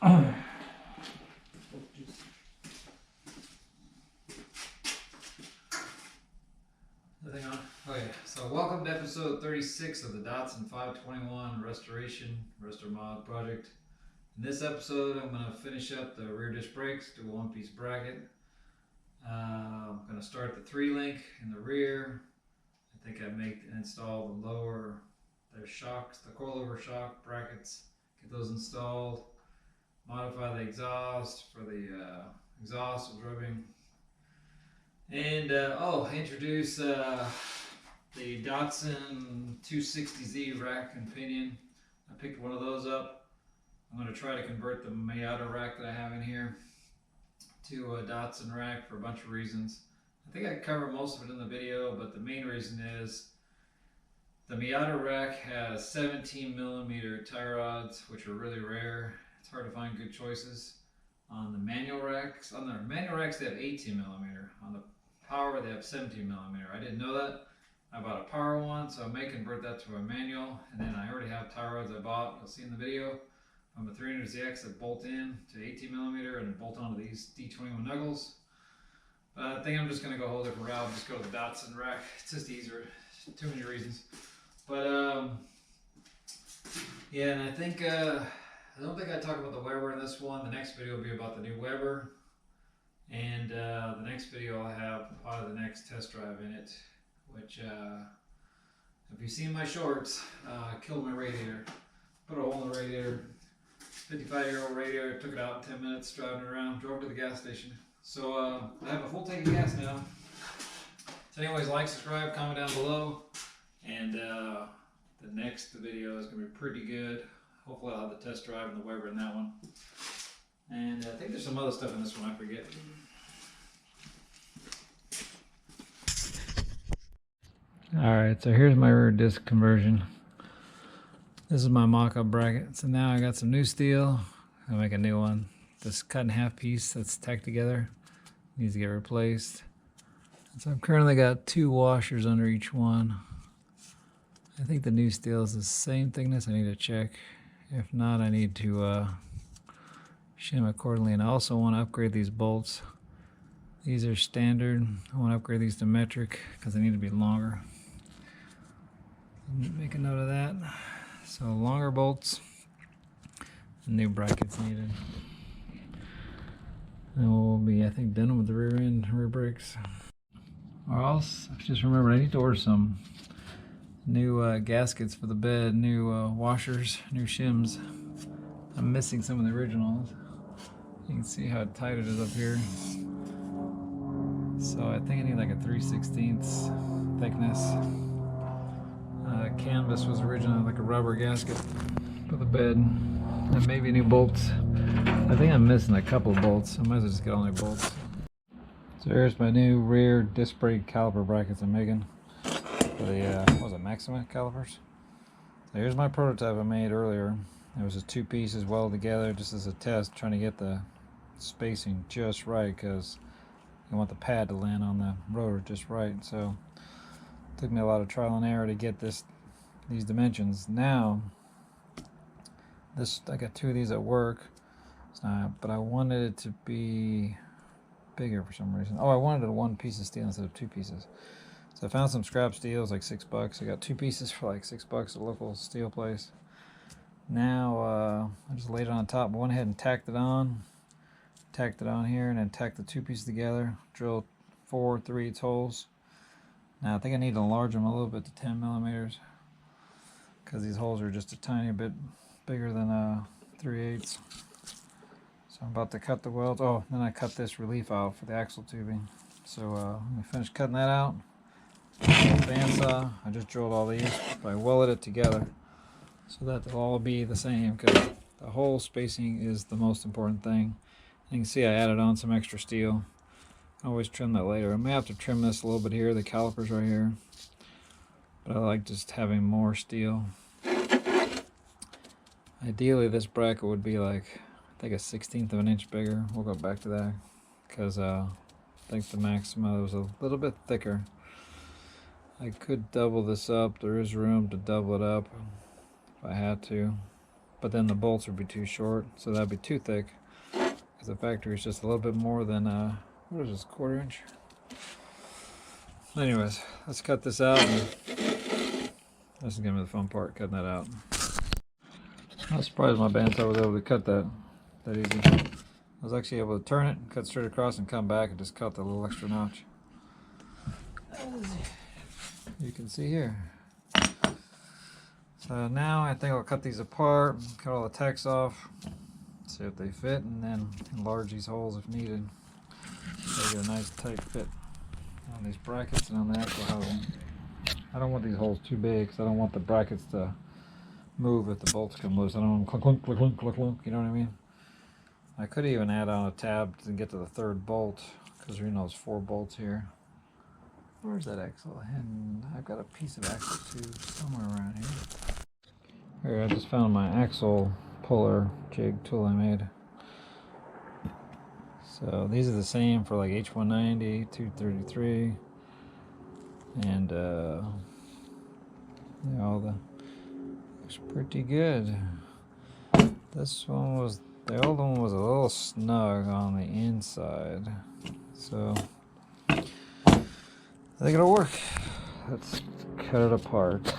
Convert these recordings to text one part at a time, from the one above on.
Nothing on? Okay, so welcome to episode 36 of the Datsun 521 Restoration Restore Mod project. In this episode, I'm going to finish up the rear disc brakes, do a one-piece bracket. I'm going to start the 3-link in the rear. I think I install the lower, the shocks, the coilover shock brackets, get those installed. Modify the exhaust for the exhaust was rubbing. And introduce the Datsun 260Z rack and pinion. I picked one of those up. I'm going to try to convert the Miata rack that I have in here to a Datsun rack for a bunch of reasons. I think I covered most of it in the video, but the main reason is the Miata rack has 17mm tie rods, which are really rare. It's hard to find good choices. On the manual racks, they have 18mm. On the power, they have 17mm. I didn't know that. I bought a power one, so I may convert that to a manual. And then I already have tie rods I bought, you'll see in the video, from the 300ZX that bolt in to 18mm and bolt onto these D21 knuckles. But I think I'm just going to go a whole different route, just go to the Datsun rack. It's just easier, too many reasons. But yeah, and I think, I don't think I talk about the Weber in this one. The next video will be about the new Weber. And the next video I'll have probably the next test drive in it, which, if you've seen my shorts, killed my radiator. Put a hole in the radiator. 55-year-old radiator, took it out in 10 minutes, driving it around, drove to the gas station. So I have a full tank of gas now. So anyways, like, subscribe, comment down below. And the next video is going to be pretty good. Hopefully I'll have the test drive and the Weber in that one. And I think there's some other stuff in this one I forget. Alright, so here's my rear disc conversion. This is my mock-up bracket. So now I got some new steel. I'll make a new one. This cut in half piece that's tacked together needs to get replaced. And so I've currently got 2 washers under each one. I think the new steel is the same thickness. I need to check. If not, I need to shim accordingly. And I also want to upgrade these bolts. These are standard. I want to upgrade these to metric because they need to be longer. Make a note of that. So longer bolts, and new brackets needed. And we'll be, I think, done with the rear end, rear brakes. Or else, I just remembered I need to order some new gaskets for the bed, new washers, new shims. I'm missing some of the originals. You can see how tight it is up here. So I think I need like a 3/16 thickness. Canvas was originally like a rubber gasket for the bed, and maybe new bolts. I think I'm missing a couple of bolts. I might as well just get all new bolts. So here's my new rear disc brake caliper brackets I'm making for the what was it, Maxima calipers. So here's my prototype I made earlier. It was just 2 pieces welded together just as a test, trying to get the spacing just right because you want the pad to land on the rotor just right. So it took me a lot of trial and error to get these dimensions. Now I got 2 of these at work, but I wanted it to be bigger for some reason. Oh, I wanted a 1 piece of steel instead of 2 pieces. So I found some scrap steel. It was like $6. I got 2 pieces for like $6 at a local steel place. Now I just laid it on top, went ahead and tacked it on here, and then tacked the 2 pieces together, drilled 4 3/8 holes. Now I think I need to enlarge them a little bit to 10mm because these holes are just a tiny bit bigger than 3/8. So I'm about to cut the welds. Oh, then I cut this relief out for the axle tubing. So let me finish cutting that out. Bandsaw. I just drilled all these, but I welded it together so that they'll all be the same because the hole spacing is the most important thing. You can see I added on some extra steel. I always trim that later. I may have to trim this a little bit here, the calipers right here, but I like just having more steel. Ideally this bracket would be like, I think, a 1/16 of an inch bigger. We'll go back to that because I think the Maxima was a little bit thicker. I could double this up. There is room to double it up if I had to, but then the bolts would be too short, so that'd be too thick. Because the factory is just a little bit more than what is this, 1/4 inch? Anyways, let's cut this out. And this is gonna be the fun part, cutting that out. I was surprised my bandsaw was able to cut that easy. I was actually able to turn it, cut straight across, and come back and just cut the little extra notch. You can see here. So now I think I'll cut these apart, cut all the tacks off, see if they fit, and then enlarge these holes if needed. So get a nice tight fit on these brackets and on the actual housing. I don't want these holes too big because I don't want the brackets to move if the bolts come loose. I don't want them clunk, clunk, clunk, clunk, clunk, clunk, you know what I mean? I could even add on a tab to get to the 3rd bolt, because you know there's 4 bolts here. Where's that axle? And I've got a piece of axle too somewhere around here. Here, I just found my axle puller jig tool I made. So these are the same for like H190, 233, and all the looks pretty good. This one was, the old one was a little snug on the inside, so I think it'll work. Let's cut it apart.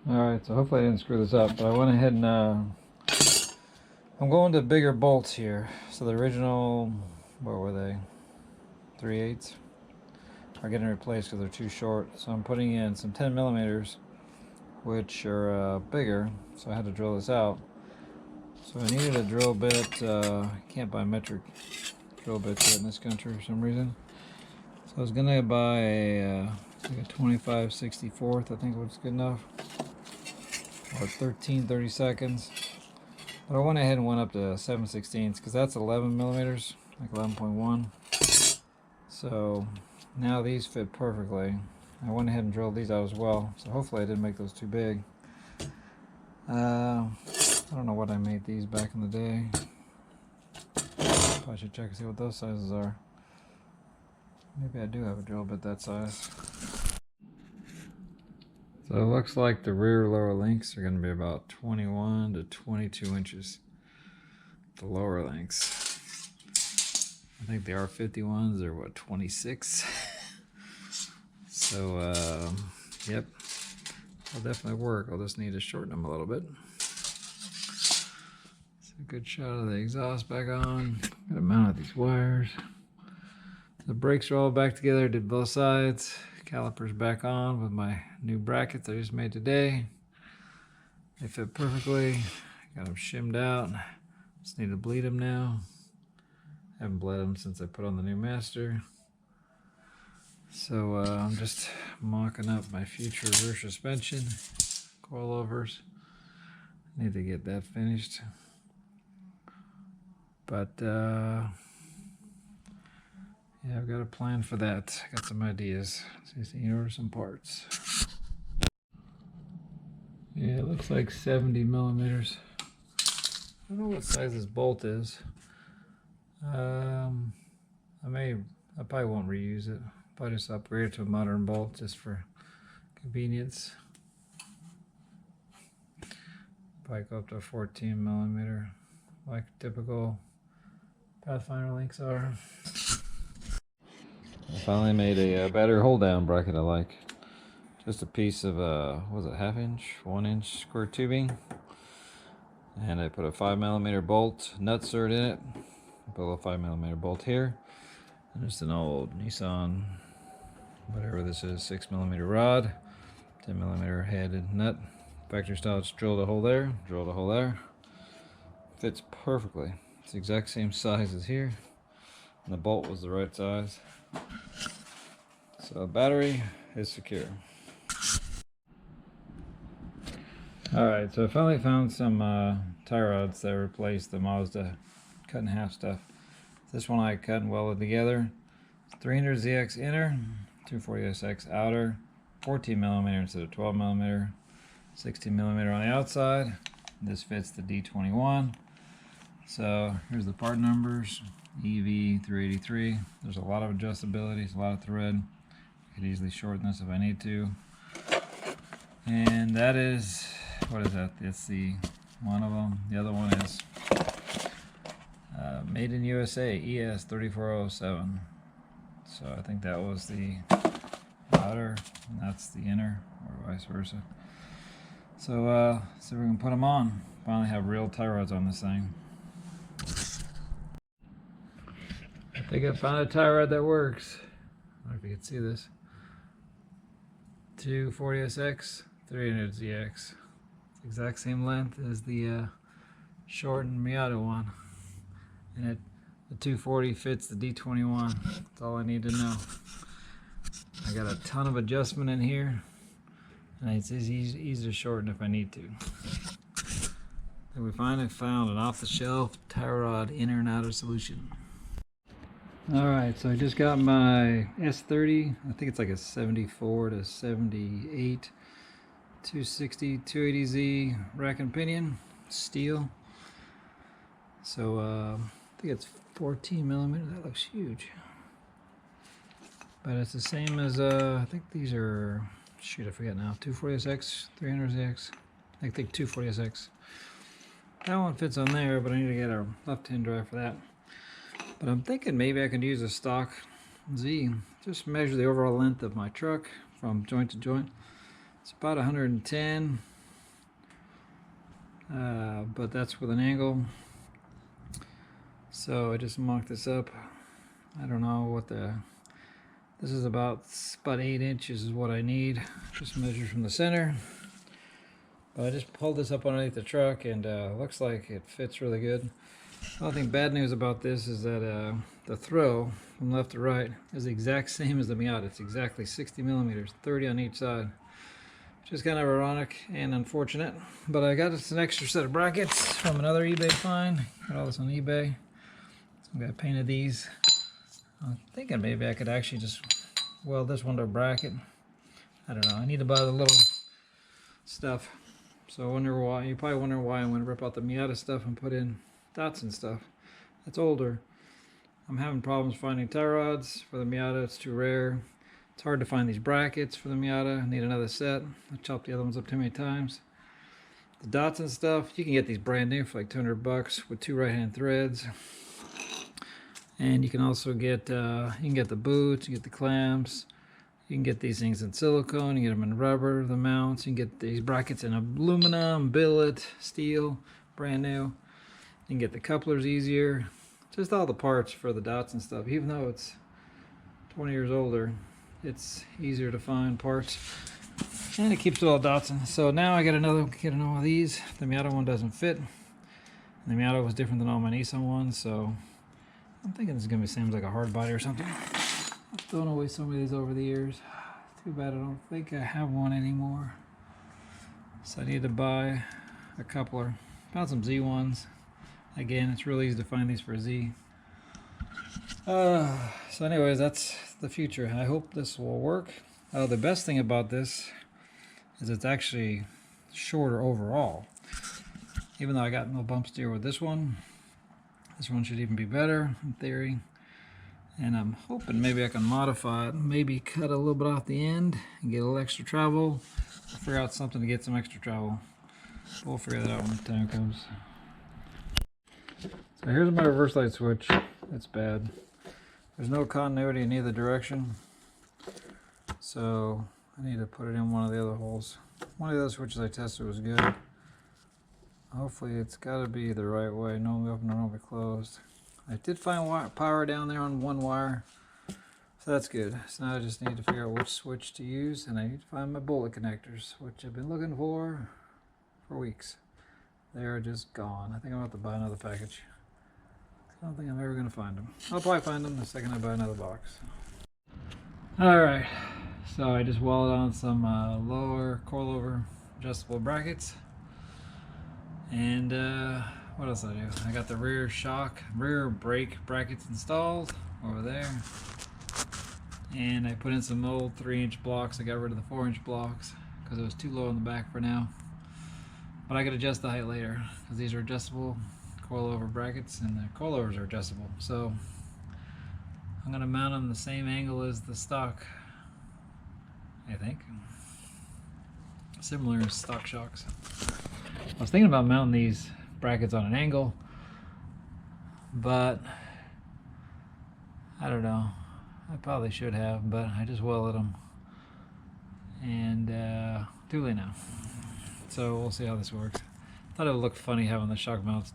Alright, so hopefully I didn't screw this up, but I went ahead and I'm going to bigger bolts here. So the original, what were they? 3/8 are getting replaced because they're too short. So I'm putting in some 10 millimeters, which are bigger. So I had to drill this out. So I needed a drill bit. Can't buy metric drill bits yet in this country for some reason. So I was gonna buy like a 25/64. I think was good enough, or 13/32. But I went ahead and went up to 7/16 because that's 11 millimeters, like 11.1. So now these fit perfectly. I went ahead and drilled these out as well. So hopefully I didn't make those too big. I don't know what I made these back in the day. I should check and see what those sizes are. Maybe I do have a drill bit that size. So it looks like the rear lower links are going to be about 21 to 22 inches. The lower links. I think the R51s are what, 26? So, yep, it'll definitely work. I'll just need to shorten them a little bit. It's a good shot of the exhaust back on. Gotta mount these wires. The brakes are all back together, did both sides. Calipers back on with my new brackets I just made today. They fit perfectly. Got them shimmed out. Just need to bleed them now. Haven't bled them since I put on the new master. So I'm just mocking up my future rear suspension, coilovers. Need to get that finished. But yeah, I've got a plan for that. Got some ideas. So you can order some parts. Yeah, it looks like 70 millimeters. I don't know what size this bolt is. I probably won't reuse it. Probably just upgrade it to a modern bolt just for convenience. Probably go up to a 14 millimeter, like typical Pathfinder links are. I finally made a battery hold down bracket I like. Just a piece of what was it, 1/2 inch, 1 inch square tubing, and I put a 5 millimeter bolt nut cert in it. Put a little 5 millimeter bolt here, and just an old Nissan, whatever this is, 6 millimeter rod, 10 millimeter headed nut, factory style. Just drilled a hole there, drilled a hole there. Fits perfectly. It's the exact same size as here, and the bolt was the right size. So the battery is secure. Alright, so I finally found some tie rods that replaced the Mazda cut in half stuff. This one I cut and welded together. 300 ZX inner, 240 SX outer, 14 millimeter instead of 12 millimeter, 16 millimeter on the outside. This fits the D21. So here's the part numbers. EV383. There's a lot of adjustability, it's a lot of thread. I could easily shorten this if I need to. And that is, what is that? It's the one of them. The other one is Made in USA, ES 3407. So I think that was the outer, and that's the inner, or vice versa. So see if we can put them on. Finally have real tie rods on this thing. I think I found a tie rod that works. I don't know if you can see this. 240SX, 300ZX. It's the exact same length as the shortened Miata one. And the 240 fits the D21. That's all I need to know. I got a ton of adjustment in here, and it's easy to shorten if I need to. And we finally found an off-the-shelf tie rod inner and outer solution. Alright, so I just got my S30, I think it's like a 74 to 78, 260, 280Z rack and pinion, steel. So I think it's 14 millimeters, that looks huge. But it's the same as, I think these are, shoot I forget now, 240SX, 300ZX, I think 240SX. That one fits on there, but I need to get a left-hand drive for that. But I'm thinking maybe I could use a stock Z. Just measure the overall length of my truck from joint to joint. It's about 110, but that's with an angle. So I just marked this up. I don't know what this is about 8 inches is what I need. Just measure from the center. But I just pulled this up underneath the truck, and looks like it fits really good. The only thing bad news about this is that the throw from left to right is the exact same as the Miata. It's exactly 60 millimeters, 30 on each side, which is kind of ironic and unfortunate. But I got us an extra set of brackets from another eBay find. Got all this on eBay. So I painted these. I'm thinking maybe I could actually just weld this one to a bracket. I don't know. I need to buy the little stuff. So I wonder why. You probably wonder why I'm going to rip out the Miata stuff and put in Datsun stuff. That's older. I'm having problems finding tie rods for the Miata. It's too rare. It's hard to find these brackets for the Miata. I need another set. I chopped the other ones up too many times. The Datsun stuff, you can get these brand new for like 200 bucks with 2 right-hand threads. And you can also get you can get the boots, you get the clamps. You can get these things in silicone, you get them in rubber, the mounts. You can get these brackets in aluminum, billet, steel, brand new. You can get the couplers easier. Just all the parts for the Datsun stuff. Even though it's 20 years older, it's easier to find parts. And it keeps it all Datsun. So now I got another one of these. The Miata one doesn't fit. And the Miata was different than all my Nissan ones, so I'm thinking this is going to be same as like a hard body or something. I've thrown away some of these over the years. Too bad I don't think I have one anymore. So I need to buy a coupler. Found some Z ones. Again, it's really easy to find these for Z. So anyways, that's the future. I hope this will work. The best thing about this is it's actually shorter overall. Even though I got no bump steer with this one should even be better in theory. And I'm hoping maybe I can modify it, maybe cut a little bit off the end and get a little extra travel. I'll figure out something to get some extra travel. We'll figure that out when the time comes. So here's my reverse light switch. It's bad. There's no continuity in either direction. So I need to put it in one of the other holes. One of the other switches I tested was good. Hopefully it's got to be the right way. Normally open, normally closed. I did find power down there on one wire. So that's good. So now I just need to figure out which switch to use. And I need to find my bullet connectors, which I've been looking for weeks. They're just gone. I think I'm going to have to buy another package. I don't think I'm ever going to find them. I'll probably find them the second I buy another box. Alright, so I just welded on some lower coilover adjustable brackets. And what else did I do? I got the rear brake brackets installed over there. And I put in some old 3-inch blocks. I got rid of the 4-inch blocks because it was too low in the back for now. But I could adjust the height later because these are adjustable coilover brackets and the coilovers are adjustable. So I'm going to mount them the same angle as the stock, I think. Similar as stock shocks. I was thinking about mounting these brackets on an angle, but I don't know. I probably should have, but I just welded them, and too late now. So we'll see how this works. Thought it would look funny having the shock mounts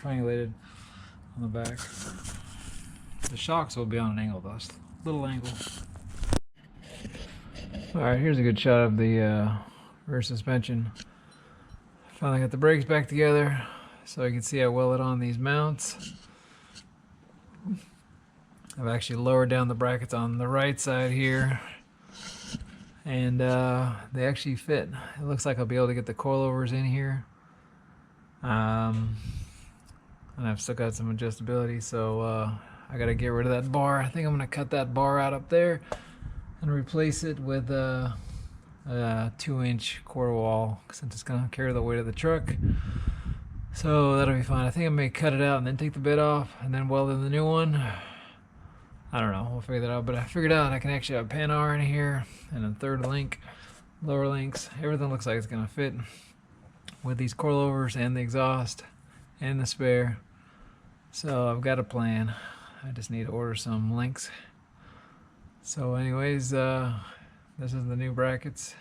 triangulated on the back. The shocks will be on an angle though, little angle. Alright, here's a good shot of the rear suspension. Finally got the brakes back together, so you can see I welded on these mounts. I've actually lowered down the brackets on the right side here, and they actually fit. It looks like I'll be able to get the coilovers in here. And I've still got some adjustability, so I gotta get rid of that bar. I think I'm gonna cut that bar out up there and replace it with a 2-inch quarter wall, since it's gonna carry the weight of the truck. So that'll be fine. I think I may cut it out and then take the bit off and then weld in the new one. I don't know, we'll figure that out, but I figured out I can actually have Pan-R in here and a third link, lower links. Everything looks like it's gonna fit with these coilovers and the exhaust and the spare. So I've got a plan. I just need to order some links. So anyways, this is the new brackets.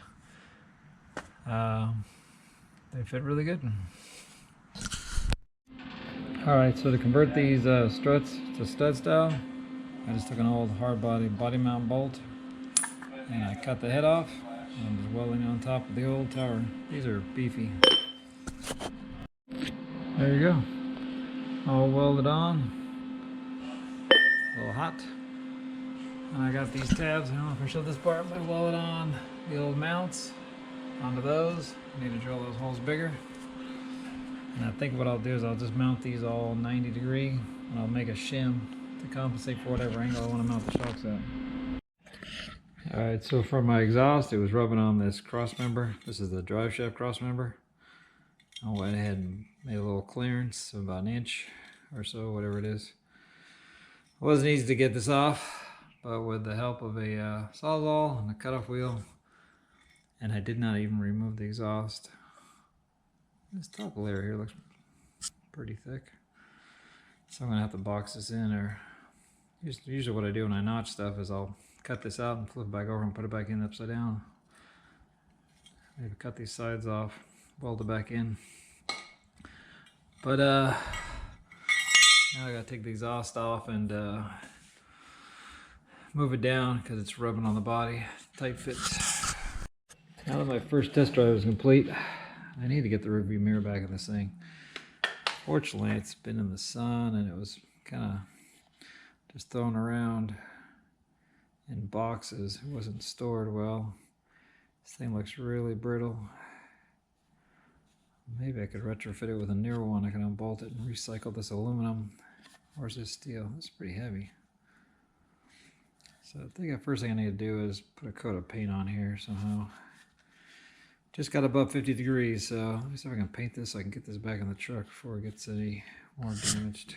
They fit really good. Alright, so to convert these struts to stud style, I just took an old hard body mount bolt and I cut the head off and I'm just welding on top of the old tower. These are beefy. There you go. All welded on. A little hot. And I got these tabs. I don't know if I showed this part, but I welded on the old mounts onto those. I need to drill those holes bigger. And I think what I'll do is I'll just mount these all 90 degree and I'll make a shim to compensate for whatever angle I want to mount the shocks at. Alright, so for my exhaust, it was rubbing on this crossmember. This is the driveshaft crossmember. I went ahead and made a little clearance of about an inch or so, whatever it is. It wasn't easy to get this off, but with the help of a sawzall and a cutoff wheel, and I did not even remove the exhaust. This top layer here looks pretty thick, so I'm gonna have to box this in, or usually what I do when I notch stuff is I'll cut this out and flip it back over and put it back in upside down. Maybe cut these sides off, weld it back in. But now I gotta take the exhaust off and move it down because it's rubbing on the body. Tight fits. Now that my first test drive is complete, I need to get the rearview mirror back in this thing. Fortunately, it's been in the sun and it was kind of just thrown around in boxes. It wasn't stored well. This thing looks really brittle. Maybe I could retrofit it with a newer one. I can unbolt it and recycle this aluminum. Or is this steel? It's pretty heavy. So I think the first thing I need to do is put a coat of paint on here somehow. Just got above 50 degrees, so let me see if I can paint this so I can get this back in the truck before it gets any more damaged.